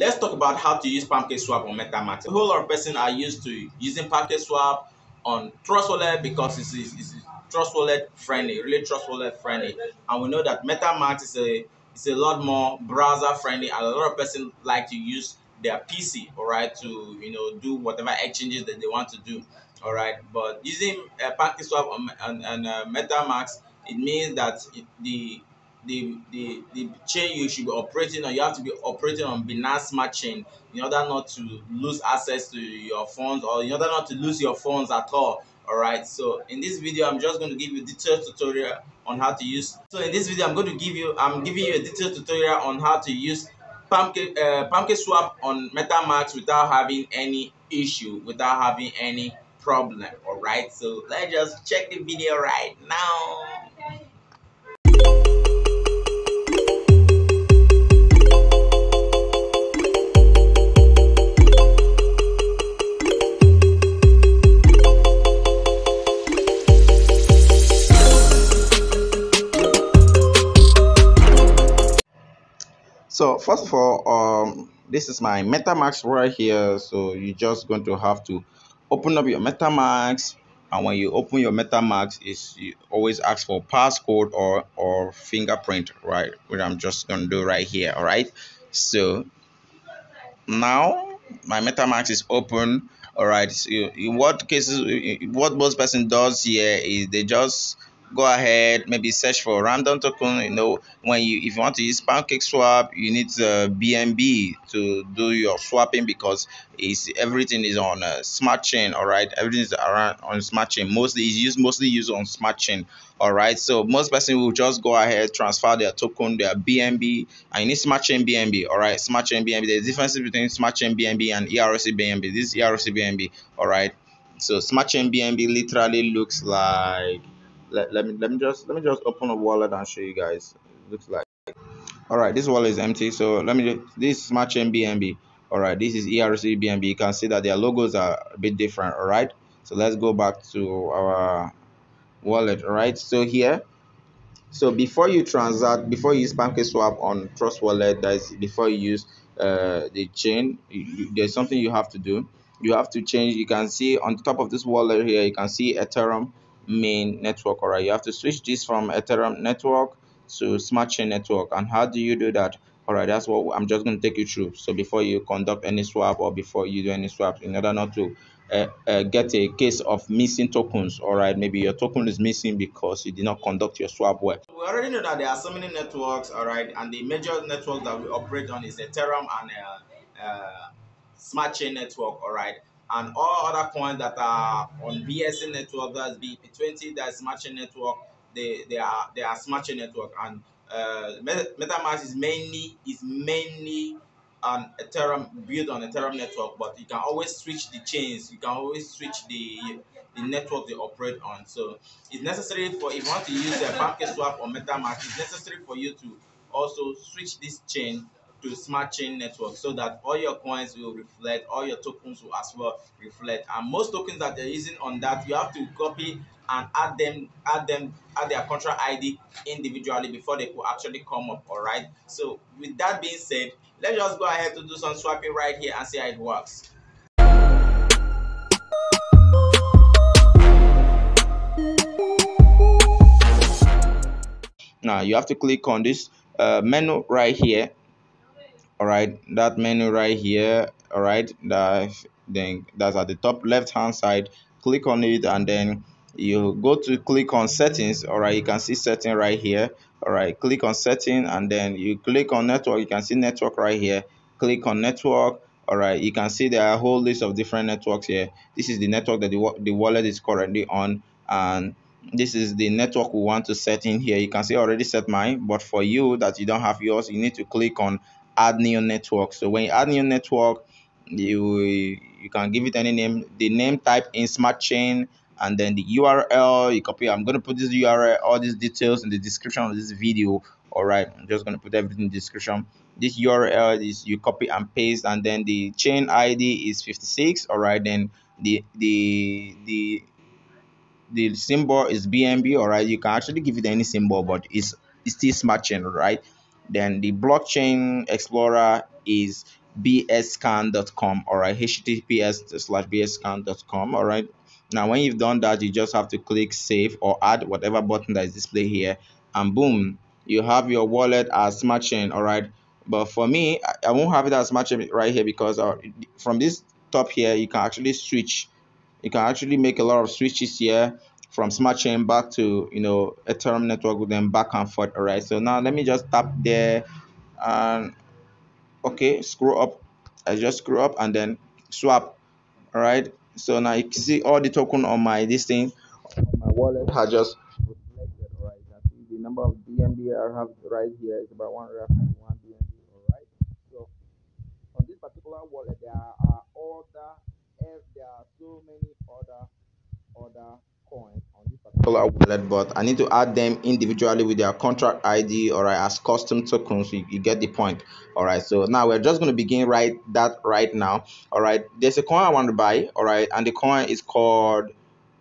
let's talk about how to use pancakeswap on MetaMask. A whole lot of person are used to using pancakeswap on Trust Wallet because it's Trust Wallet friendly, really Trust Wallet friendly, and we know that MetaMask is a lot more browser friendly, and a lot of person like to use their PC, all right, to do whatever exchanges that they want to do, all right. But using pancakeswap on MetaMask, it means that the chain you should be operating on, you have to be operating on Binance Smart Chain in order not to lose access to your funds, or in order not to lose your funds at all. All right. So in this video, I'm just going to give you a detailed tutorial on how to use. So in this video, I'm giving you a detailed tutorial on how to use pancakeswap on MetaMask without having any issue, without having any problem. All right. So let's just check the video right now. So first of all, this is my MetaMask right here. So you're just going to have to open up your MetaMask, and when you open your MetaMask, you always ask for passcode or fingerprint, right? Which I'm just going to do right here. All right. So now my MetaMask is open. All right. So in what cases, what most person does here is they just go ahead, maybe search for random token. When if you want to use pancakeswap, you need BNB to do your swapping, because everything is on smart chain. All right, everything is around on smart chain. Mostly used on smart chain. All right, so most person will just go ahead, transfer their token, their BNB, and you need smart chain BNB. All right, smart chain BNB. There's difference between smart chain BNB and ERC BNB. This is ERC BNB. All right, so smart chain BNB literally looks like, let me just open a wallet and show you guys. It looks like, all right, this wallet is empty. So this is smart chain BNB. All right, this is ERC BNB. You can see that their logos are a bit different. All right, so let's go back to our wallet. All right, so here, so before you transact, before you use pancakeswap on Trust Wallet, that is before you use the chain, there's something you have to do. You have to change. You can see on the top of this wallet here, you can see Ethereum main network. All right, you have to switch this from Ethereum network to smart chain network. And how do you do that? All right, that's what I'm just going to take you through. So before you conduct any swap, or before you do any swaps, in order not to get a case of missing tokens. All right, maybe your token is missing because you did not conduct your swap well. We already know that there are so many networks. All right, and the major network that we operate on is Ethereum and smart chain network. All right, and all other coins that are on BSC network, that's bep20, that's smart chain network. They are smart chain network, and MetaMask is mainly an Ethereum, built on Ethereum network, but you can always switch the chains. You can always switch the network they operate on. So it's necessary for, if you want to use a pancakeswap or MetaMask, it's necessary for you to also switch this chain to smart chain network, so that all your coins will reflect, all your tokens will as well reflect. And most tokens that they're using on that, you have to copy and add their contract ID individually before they could actually come up. All right, so with that being said, let's just go ahead to do some swapping right here and see how it works. Now you have to click on this menu right here. All right, that menu right here. All right, that's at the top left hand side. Click on it, and then you go to click on settings. All right, you can see setting right here. All right, click on setting, and then you click on network. You can see network right here. Click on network. All right, you can see there are a whole list of different networks here. This is the network that the wallet is currently on, and this is the network we want to set in here. You can see I already set mine, but for you that you don't have yours, you need to click on add new network. So when you add new network, you can give it any name. The name type in smart chain, and then the URL you copy. I'm going to put this URL, all these details in the description of this video. All right, I'm just going to put everything in the description. This URL is you copy and paste, and then the chain ID is 56. All right, then the symbol is BNB. All right, you can actually give it any symbol, but it's still smart chain, right? Then the blockchain explorer is bscan.com. All right, https://bscan.com. All right. Now, when you've done that, you just have to click save or add whatever button that is displayed here, and boom, you have your wallet as smart chain. All right. But for me, I won't have it as smart chain right here because from this top here, you can actually switch. You can actually make a lot of switches here from smart chain back to Ethereum network with them back and forth. All right. So now let me just tap there and okay, scroll up. I just scroll up and then swap. All right. So now you can see all the token on my this thing, my wallet has just reflected. All right. You can see the number of BNB I have right here is about 151 BNB. All right. So on this particular wallet, there are there are so many other coins on this particular wallet, but I need to add them individually with their contract ID, all right, as custom tokens. You get the point. All right, so now we're just going to begin right now. All right, there's a coin I want to buy, all right, and the coin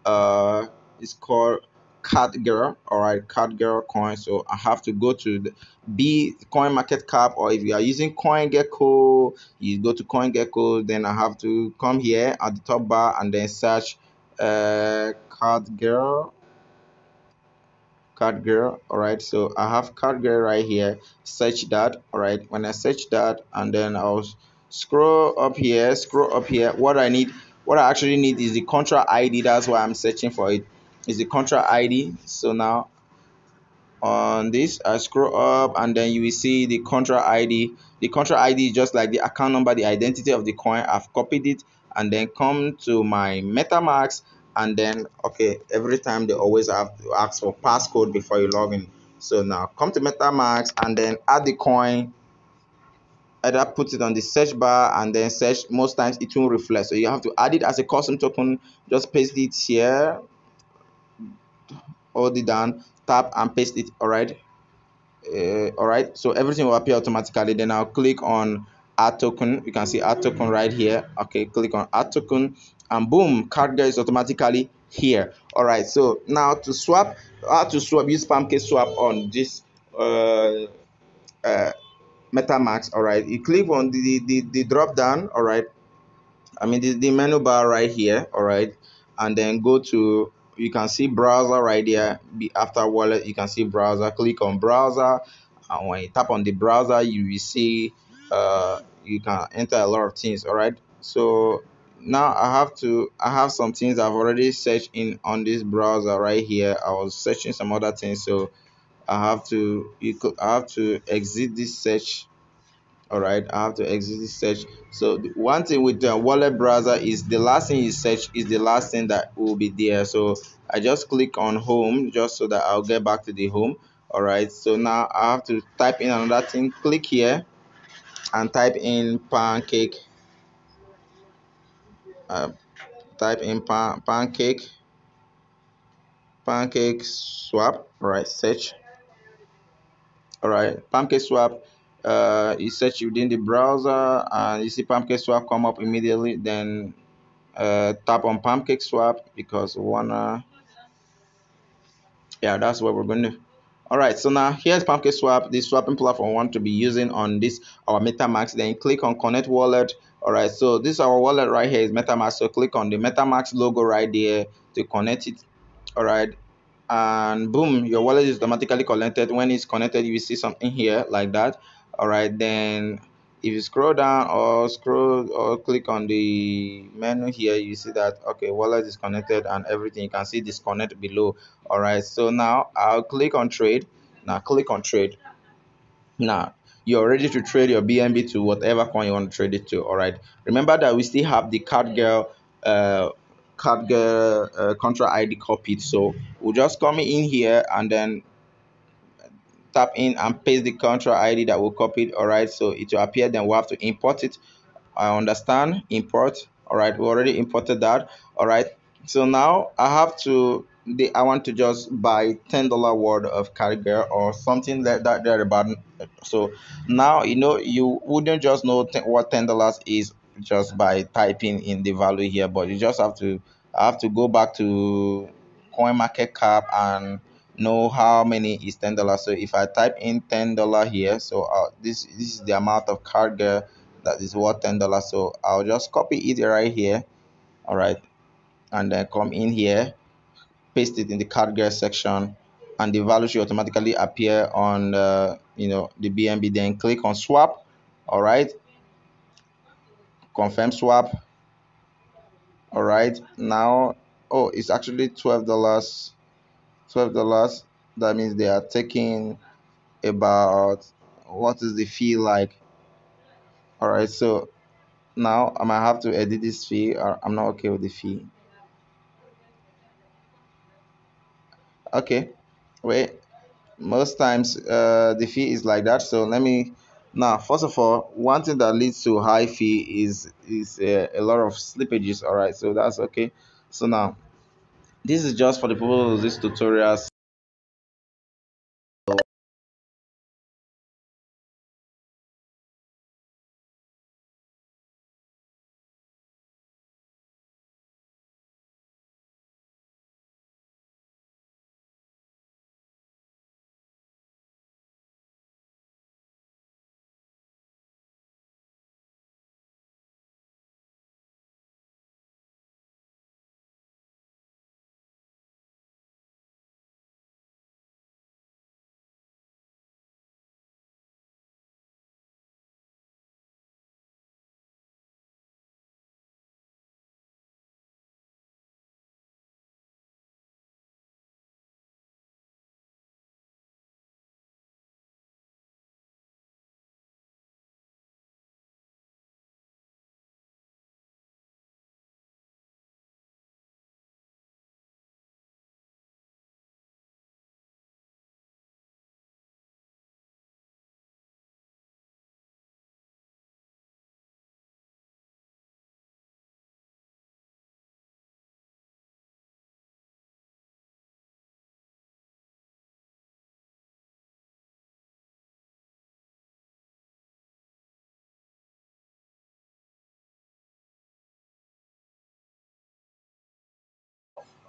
uh is called Cat Girl. All right, Cat Girl coin. So I have to go to the B coin market cap, or if you are using CoinGecko, you go to CoinGecko. Then I have to come here at the top bar and then search Cat Girl. Card girl. All right, so I have card girl right here. Search that. All right, when I search that, and then I'll scroll up here. What I actually need is the contra ID. That's why I'm searching for it, is the contra ID. So now on this, I scroll up and then you will see the contra ID. The contra ID is just like the account number, the identity of the coin. I've copied it and then come to my MetaMask, and then okay, every time they always have to ask for passcode before you log in. So now come to MetaMask and then add the coin. Either put it on the search bar and then search. Most times it won't reflect, so you have to add it as a custom token. Just paste it here, hold it down, tap and paste it. All right. All right, so everything will appear automatically. Then I'll click on add token. You can see add token right here. Okay, click on add token and boom, card is automatically here. All right, so now to swap, how to swap, use pancakeswap on this uh, uh MetaMask. All right, you click on the drop down. All right, I mean the menu bar right here. All right, and then go to, you can see browser right there. After wallet, you can see browser. Click on browser, and when you tap on the browser, you will see you can enter a lot of things. All right, so now I have some things I've already searched in on this browser right here. I was searching some other things, so I have to exit this search. All right, I have to exit this search. So the one thing with the wallet browser is the last thing you search is the last thing that will be there. So I just click on home just so that I'll get back to the home. All right, so now I have to type in another thing. Click here and type in uh, pancake swap. All right, search. All right, pancakeswap. You search within the browser and you see pancakeswap come up immediately. Then tap on pancakeswap because we wanna, yeah, that's what we're going to. All right, so now here's pancakeswap, the swapping platform we want to be using on this our MetaMask. Then click on connect wallet. All right, so this our wallet right here is MetaMask. So click on the MetaMask logo right there to connect it. All right, and boom, your wallet is automatically connected. When it's connected, you will see something here like that. All right, then if you scroll down or click on the menu here, you see that okay, wallet is connected and everything. You can see disconnect below. All right, so now I'll click on trade. Now click on trade. Now you're ready to trade your BNB to whatever coin you want to trade it to. All right, remember that we still have the uh card girl contra ID copied, so we'll just come in here and then tap in and paste the contra ID that we copied. All right, so it will appear. Then we'll have to import it. I understand, import. All right, we already imported that. All right, so now I want to just buy $10 worth of carrier or something like that there about. So now you wouldn't just know what $10 is just by typing in the value here, but you just I have to go back to coin market cap and know how many is $10. So if I type in $10 here, so this is the amount of carrier that is worth $10. So I'll just copy it right here. All right, and then come in here, paste it in the card get section, and the value should automatically appear on the BNB. Then click on swap. All right, confirm swap. All right, now, oh, it's actually $12. $12. That means they are taking about, what is the fee like? All right, so now I might have to edit this fee, or I'm not okay with the fee. Okay, wait, most times the fee is like that. So let me, now first of all, one thing that leads to high fee is a lot of slippages. All right, so that's okay. So now this is just for the purpose of this tutorial.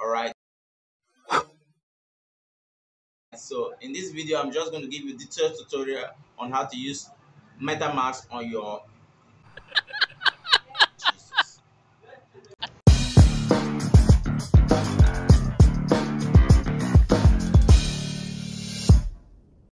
All right. So in this video, I'm just going to give you detailed tutorial on how to use MetaMask on your